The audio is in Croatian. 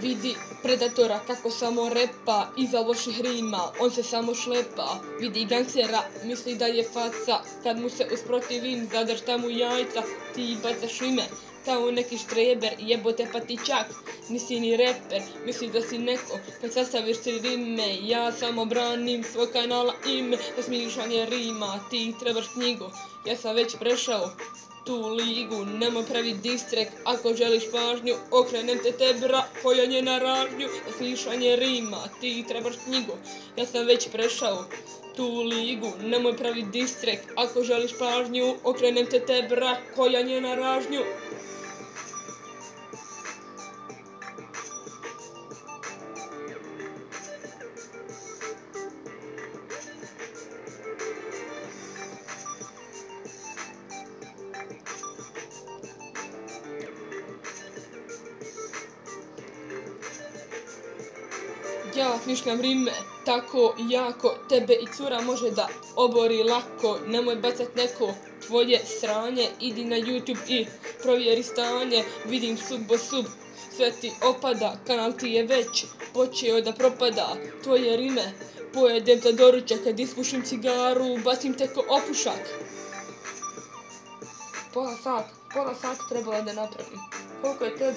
Vidi predatora kako samo repa, iza loših rima, on se samo šlepa. Vidi gangstera, misli da je faca, kad mu se usprotivim, zadaš mu jajca, ti bacaš ime, kao neki štreber, jebote pa ti čak, nisi ni reper, misli da si neko, kad sastaviš si rime, ja samo branim svoj kanala ime, za smišanje rima, ti trebaš knjigu, ja sam već prešao tu ligu, nemoj pravi distrek, ako želiš pažnju, okrenem te bra, koja nje na ražnju, za slišanje rima, ti trebaš knjigu, ja sam već prešao tu ligu, nemoj pravi distrek, ako želiš pažnju, okrenem te bra, koja nje na ražnju. Ja smišljam rime tako jako, tebe i cura može da obori lako, nemoj bacat neko tvoje sranje, idi na YouTube i provjeri stanje, vidim sub, sve ti opada, kanal ti je već počeo da propada, tvoje rime pojedem za doručak, kad ispušim cigaru, bacim te ko opušak. Pola sat trebalo da napravim. Koliko je tebi?